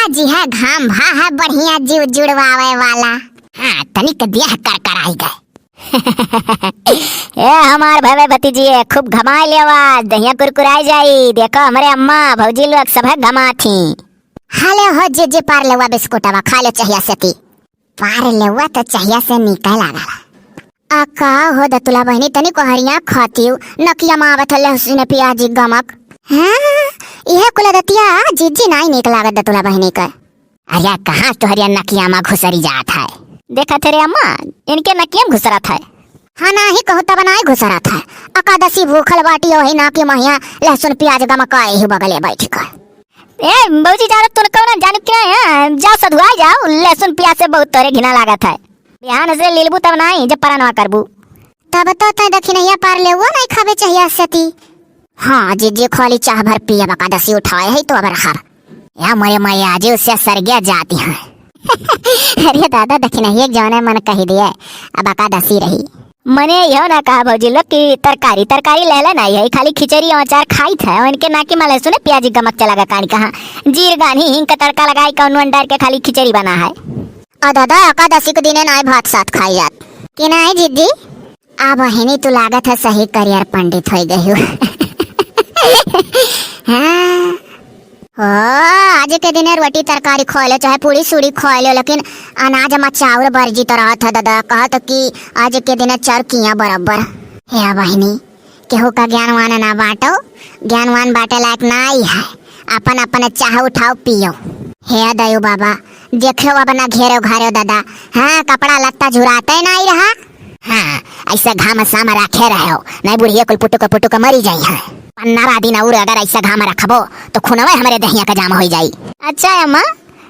आज है घाम भा है बढ़िया जीव जुड़वावे वाला। हाँ तनिक दिया कर कराई गए। ए हमार भाई भतीजी खूब घमाई लेवा दहिया कुरकुराई जाई। देखो हमारे अम्मा भौजी लोग सब घमा थी। हाले हो जे पार लेवा बिस्कुटवा खा ले चाहिए से ती पार लेवा तो चाहिए से निकल आगा। आका हो दतुला बहनी तनी को हरिया खातीव नकिया मावत लहसुन प्याजी गमक। हाँ यह कुला दतिया जीजी नहीं निक लागत दतुला बहनी का। अरे कहाँ तुहरिया नकिया में घुसरी जात है। देखा तेरे अम्मा इनके नकिया में घुसरा था। हाँ ना ही कहू तब ना घुसरा था। अकादशी भूखल बाटी वही ना की महिया लहसुन प्याज गमक ही बगले बैठ कर। ए बौजी जानो तुन कौन जानू क्या है जाओ सधुआ जाओ लहसुन प्याज से बहुत तोरे घिना लागत है। बिहान से लीलबू तब नहीं जब परानवा करबू तब तो तय देखी नहीं पार ले वो नहीं खावे चाहिए सती। हाँ जीजी खाली चाह भर पिए बकादशी उठाए है तो अब हर या मरे मैया आज उससे सरगिया जाती है। अरे दादा देखी नहीं एक जौने मन कही दिए अब एकादशी रही। मने यह ना कहा भौजी लोग की तरकारी ले ले नहीं है खाली खिचड़ी और अचार खाई था। उनके नाकी में लहसुन प्याजी गमक चला गा कानी कहा जीर गानी हिंग का तड़का लगाई कौन डर के खाली खिचड़ी बना है। और दादा एकादशी के दिन नाई भात साथ खाई जात कि नहीं जीजी। अब बहनी तू लागत है सही करियर पंडित हो गई हो। हाँ आज के दिन रोटी तरकारी खा लो चाहे पूरी सूड़ी खा लो लेकिन अनाज में चावल बर्जी तो रहा था दादा कहत कि आज के दिन चरकियाँ बराबर है। बहनी केहू का ज्ञानवान ना बांटो ज्ञानवान बांटे लायक नहीं है। अपन अपन चाह उठाओ पियो हे दयो बाबा देखो अब ना घेरो घारो दादा। हाँ कपड़ा लत्ता झुराते नहीं रहा। हाँ ऐसा घाम साम रखे रहो नहीं बुढ़िया कुल पुटू का मरी जाई है। 15 दिन और अगर ऐसा घाम रखबो तो खुनवा हमारे दहिया का जाम हो जाई। अच्छा अम्मा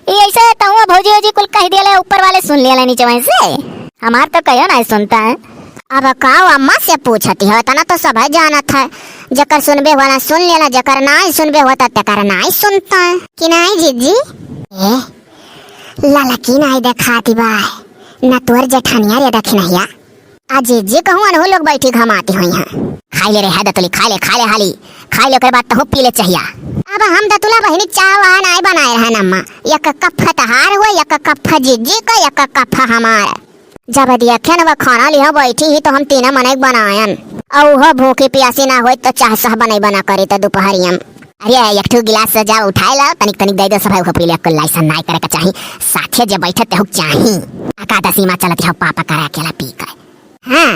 ये ऐसा तहुआ भौजी भौजी कुल कह दिया ऊपर वाले सुन लिया नीचे वहीं से हमार तो कहो नहीं सुनता है। अब काओ अम्मा से पूछती है तना तो सब जानत है। जकर सुनबे वाला सुन लेना जकर नहीं सुनबे होता तकर नहीं सुनता है कि नहीं जीजी। ए लाला की नहीं देखाती बाय न तोर जेठानिया रे दखिनहिया आज जीजी कहूँ अनहु लोग बैठी घमाती हुई हैं। खाई ले रे है दतुली खा ले हाली खा ले बाद तो पी ले चाहिए। अब हम दतुला बहनी चाह वहाँ नहीं बनाए रहे अम्मा एक कप तहार हुआ एक कप जीजी का एक कप हमारा। जब देखे न खाना लिया बैठी ही तो हम तीन मने बनायन और भूखी प्यासी ना हो तो चाह सह बना बना करे तो दोपहरियम। अरे एक ठो गिलास से जा उठाए ला तनिक दे दो सब पी ले लाइसन नहीं करे का चाहिए साथे जे बैठते हो चाहिए एकादशी में चलत हो पापा करा अकेला पी कर। हाँ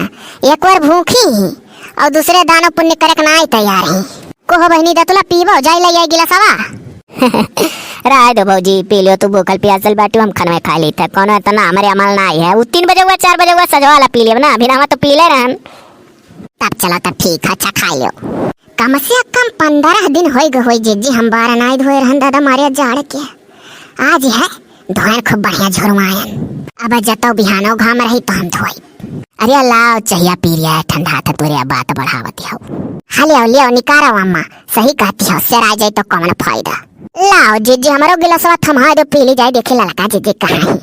एक बार भूखी ही और दूसरे दानों पुण्य करे नहीं तैयार ही को बहनी दतुला पीबो जाई ले गिलासवा। राय दो भौजी पी लो तू भूखल प्यासल बाटू हम खाना खा ली थे कौन इतना हमारे अमल नहीं है। वो 3 बजे हुआ 4 बजे हुआ सजवाला पी लियो ना अभी ना तो पी ले रहन तब चलो तब ठीक है अच्छा खा लो। कम से कम 15 दिन हो जीजी हम बार नहीं धोए रहन दादा मारे जाड़ के आज है धोए खूब बढ़िया झुरवायन। अब जतो बिहानो घाम रही तो हम धोई। अरे लाओ चाहिए पी लिया ठंडा था तोरे बात बढ़ावती हो। हाले लियो निकारो अम्मा सही कहती हो सेरा जाए तो कौन फायदा। लाओ जीजी हमारो गिलासवा थमा दो पी ली जाए देखे ललका जीजी कहाँ है।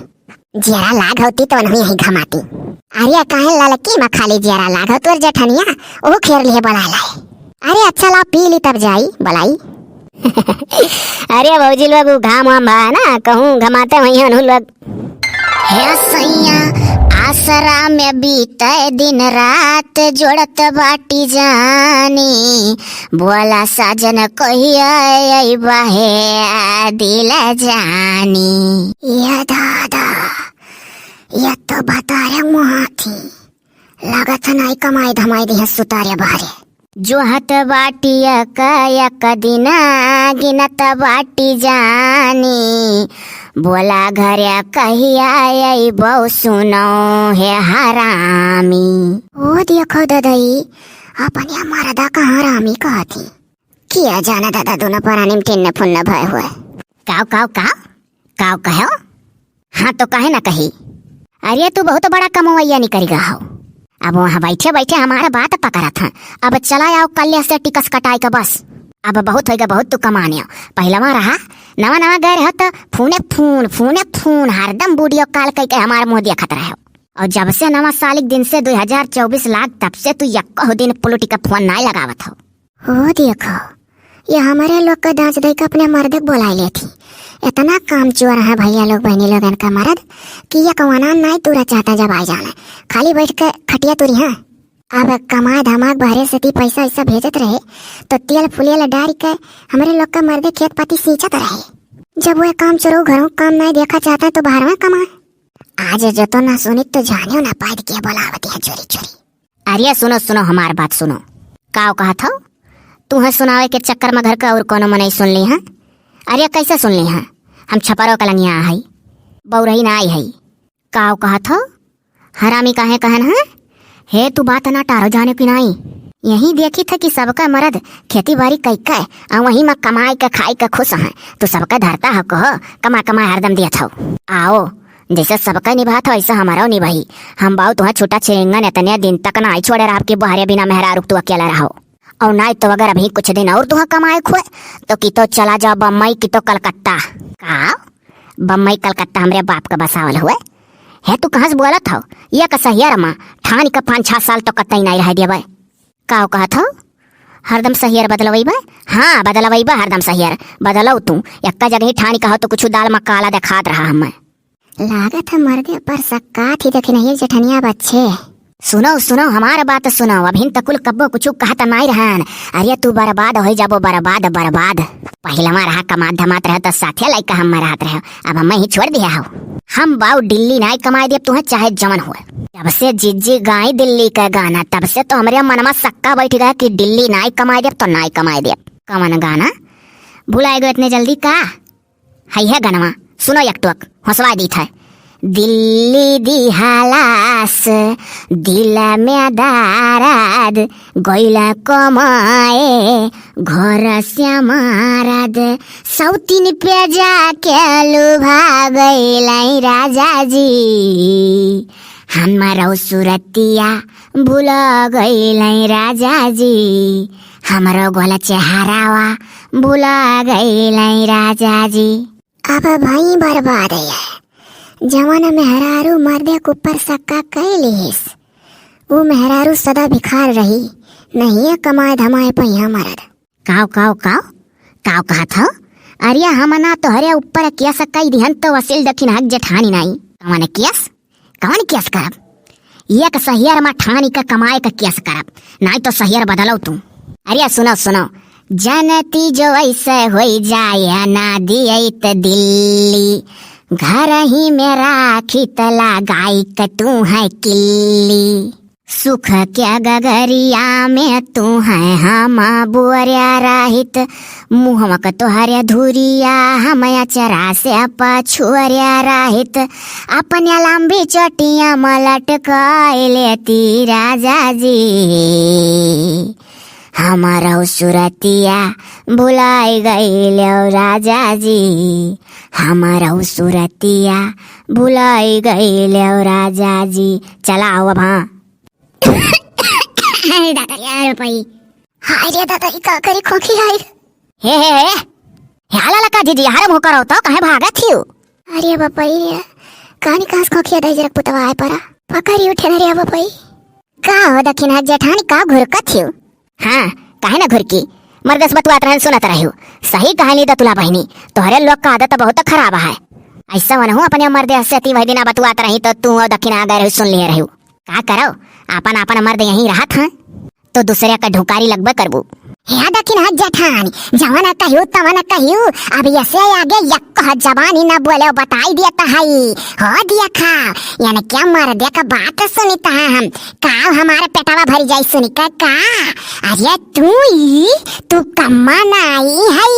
जियारा लाग होती तो नहीं यही घमाती। अरे कहे ललकी में खाली जियारा लाग हो तोर जेठनिया वो खेर लिए बुला लाए। अरे अच्छा ला पी ली तब जाई बुलाई। अरे भौजी लोग घाम वाम है ना कहूँ घमाते वही अनु लोग हे सैया आसरा में बीते दिन रात जोड़त बाटी जानी बोला साजन कहिया बाहे दिल जानी। ये दादा ये तो बता रे मुहाती लागत नहीं कमाई धमाई दी सुतारे बारे जो हत बाटी एक दिन गिनत बाटी जानी बोला घर कहिया बहु सुनो है हरामी। ओ देखो दादाई अपन मरदा का हरामी कहती किया जाना दादा दोनों परानी टिन्न फुन्न भय हुए। काव कहो हाँ तो कहे ना कही। अरे तू बहुत बड़ा कमवैया नहीं करेगा हो। अब वहाँ बैठे बैठे हमारा बात पकड़ा था अब चला आओ कल से टिकस कटाई का बस अब बहुत होगा बहुत तू कमाने पहला वहाँ रहा नवा गए रहो तो फूने फोन हरदम वीडियो कॉल करके हमारे मुँह देखत रहे और जब से नवा सालिक दिन से 2024 लाख तब से तू यक्को दिन पुलुटी का फोन नहीं लगावत हो। देखो ये हमारे लोग का दांच दे अपने मर्द बोला लेती इतना काम चोर है भैया लोग बहनी लोग इनका मर्द कि ये कमाना नहीं तुरा चाहता जब आ जाना खाली बैठ के खटिया तुरी है। अब कमा धमाक बहरे से पैसा ऐसा भेजत रहे तो तेल फुलियल डाल के हमारे लोग का मर्दे खेत पाती सींचत रहे। जब वो काम चोरो घरों काम नहीं देखा चाहता तो बाहर में कमाए। आज जो तो ना सुनी तो जानियो ना पाद के बोलावती है चोरी चोरी। अरे सुनो सुनो हमार बात सुनो। का कहा था तू है सुनावे के चक्कर में घर का और कोनो मनई सुन ली है। अरे कैसे सुन ली है, हम छपरो कलनिया है बौरही ना आई है। का कहा था हरामी काहे कहन है हे तू बात ना टारो जाने की नहीं। यही देखी था कि सबका मर्द खेती बाड़ी कैके और वही में कमाई के खाई के खुश है तो सबका धरता है कहो कमा कमा हरदम दिया था। आओ जैसे सबका निभा था वैसा हमारा निभाई। हम बाऊ तुहा छोटा छिंगन इतने दिन तक ना छोड़े रहा आपके बहरे बिना मेहरा रुक तू अकेला रहो। और ना तो अगर अभी कुछ दिन और तुहा कमाए खोए तो कि तो चला जाओ बम्बई की तो कलकत्ता। का बम्बई कलकत्ता हमरे बाप का बसावल हुए है। तू कहाँ से बोला था ये का सहियर माँ ठान का 5-6 साल तो कतई नहीं रह दिया। का कहा था हरदम सहियर बदलवई बा। हाँ बदलवई बा हरदम सहियर बदलो तू एक जगह ठानी कहो तो कुछ दाल में काला दिखात रहा हमें। लागत है मर्दे पर सक्का थी देखे नहीं जठनिया बच्चे। सुनो सुनो हमारा बात सुनो। अभी तकुल कब्बो कुछ कहता नहीं रहन। अरे तू बर्बाद हो जाबो बर्बाद बर्बाद। पहले में रहा कमात धमात रह तो साथे लाइक हम रहत रहे अब हम ही छोड़ दिया हो। हम बाऊ दिल्ली नहीं कमाई दे तुम्हें चाहे जमन हुए। जब से जिज्जी गाई दिल्ली का गाना तब से तो हमारे मन में सक्का बैठ गया कि दिल्ली नहीं कमाई दे तो नहीं कमाई दे। कमन गाना भुलाए गए इतने जल्दी का है गाना सुनो एक टुक हौसला दी था। दिल्ली दी हालास दिल में दाराद गैला कमाए घर से माराद सौतीन पे जाके लुभा गैलाई राजा जी हमारा सूरतिया भूल गैलाई राजा जी हमारा गोला चेहरावा भूल गैलाई राजा जी। अब भाई बर्बाद है जमाना मेहरारू मर्दे के ऊपर सक्का कैलिस। वो मेहरारू सदा भिखार रही नहीं है कमाए धमाए पहिया मर्द। काव काव काव काव कहा था। अरे हमना तो हरे ऊपर किया सक्काई दिहन तो वसील दखिन हक जेठानी नहीं कमाने कियस कौन कियस करब एक सहियर में ठानी का कमाए का कियस करब नहीं तो सहियर बदलो तू। अरे सुनो सुनो जनती जो ऐसे हो जाए ना दिए तो दिल्ली घर ही में राखी तला गाय का तू है किल्ली सुख क्या गगरिया में तू है हम बुअरिया राहित मुँह का तोहरे धुरिया हम चरा से पछुअरिया राहित अपने लंबी चोटिया मलट कर लेती राजा जी हमारा सूरतिया भुलाई गई राजा जी हमारा सूरतिया भुलाई गई राजा जी। चलाओ अब हाँ दादा यार भाई हाय रे दादा का करे खोखी हाय हे हाला लका दीदी हरम होकर हो तो कहे भागा थियो। अरे बापाई रे कहानी कास खोखी दे जरा पुतवा आए परा पकड़ी उठे ना रे बापाई का हो दखिन जेठानी का घुरका थियो। हाँ काहे ना घुरकी मर्दस बतुआत रहन सुनत रहियो सही कहानी द तुला बहनी तोहरे लोग का आदत बहुत खराब है। ऐसा मन हूँ अपने मर्दे से ती वही दिन बतुआत रही तो तू दखिन आ गए सुन लिए रहियो। का करो अपन अपन मर्द यहीं रहत हैं तो दूसरे का ढुकारी लगबे करबू। यहाँ दखिन हक जेठानी जवाना कहियो तवाना कहियो अब ऐसे आगे यक जबानी न बोले बताई दिया तो हाई हो दिया खा यानी क्या मर दिया का बात सुनीता है हम का हमारे पेटावा भरी जाई सुनी का अरे तू कम्मा नहीं है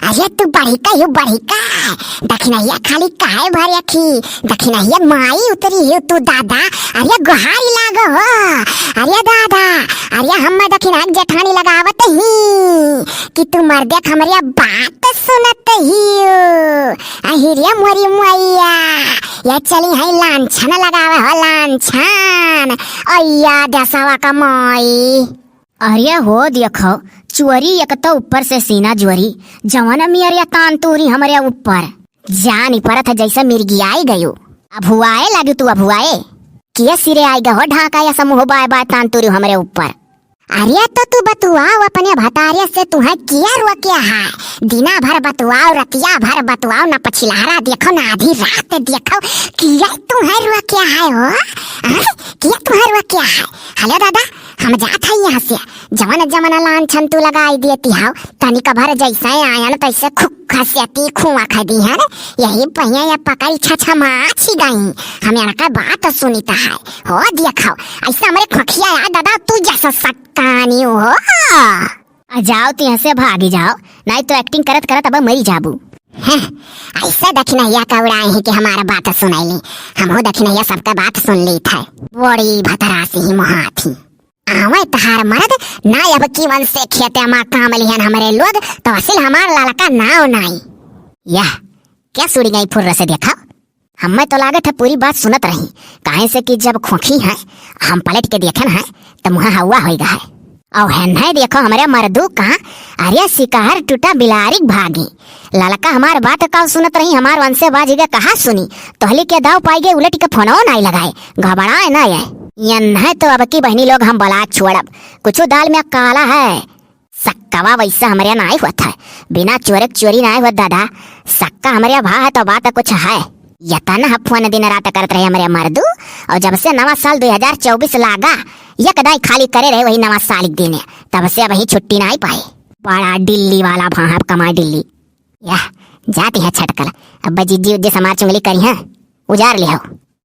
अरे तू बढ़ी का दखिनैया खाली काहे भर रखी दखिनैया माई उतरी हो तू दादा अरे गुहारी लागो हो अरे दादा अरे हम दखिन हक जेठानी लगावत ही कि तू मर्दे हमरे बात सुनत ही अहिरिया मोरी मैया ये चली है लांछन लगावे हो लांछन अय्या दसवा का माई। अरे हो देखो चुअरी एक तो ऊपर से सीना जुअरी जवाना मियरिया तान तूरी हमारे ऊपर जानी परत जैसे मिर्गी आई गयो अब हुआए लगी तू अब हुआए किया सिरे आई गो ढाका या समूह बाय बाय तान तूरी हमारे ऊपर अरे तो तू बतुआओ अपने भतारे से तुम्हें किया रोके है। दिना भर बतुआओ, रतिया भर बतुआओ, ना पछिलहरा देखो ना आधी रात देखो, किया तुम्हें रोके है हो? किया तुम्हें रोके है? हेलो दादा, हम जात है यहाँ से। जवन जवन लान छन तू लगाई देती हाउ, तनी का भर जैसे आया ना तैसे खुखा सेती खुआ खा दी है। यही पहिया या पकाई छछा माछी गई, हमें का बात सुनीता है हो देखो। ऐसा हमारे खोखिया यार दादा, तू जैसा सक्कानी हो। जाओ तो यहाँ से भागी जाओ, नहीं तो एक्टिंग करत करत अब मरी जाबू। ऐसा दखिनैया का उड़ाए है कि हमारा बात सुनैली, हम हो दखिनैया सबका बात सुन ली था। बड़ी भतरासी ही महाथी आवे तहार मर्द ना अब की मन से खेते मा काम लिहन हमारे लोग, तो असिल हमार लाला का नाव नाई। यह क्या सुड़ी गई फुर्र से देखा? हमें तो लागत है पूरी बात सुनत रही, काहे से कि जब खोखी है हम पलट के देखन है तो मुहा हवा होगा है। और है नहीं देखो हमारे मर्दू का, अरे शिकार टूटा बिलारी भागी। ललका हमार बात का सुनत रही, हमार वंशे बाजी के कहा सुनी, तोहली के दाव पाई गए उलट के फोनवा नहीं लगाए, घबराए ना है तो अब की बहनी लोग हम बला छोड़ब। कुछ दाल में काला है, सक्कावा वैसा हमारे ना हुआ था, बिना चोरे चोरी ना हुआ दादा। सक्का हमारे भा है तो बात कुछ है। यतना फोन दिन रात करते रहे हमारे मर्दू, और जब से नवा साल 2024 लागा यकदाई खाली करे रहे वही नवा साल दिन, तब से वही छुट्टी ना पाए। बड़ा दिल्ली वाला भाव कमा दिल्ली। यह जाती है छटकल, अब जीजी उज्जी समार चुंगली करी है, उजार ले हो।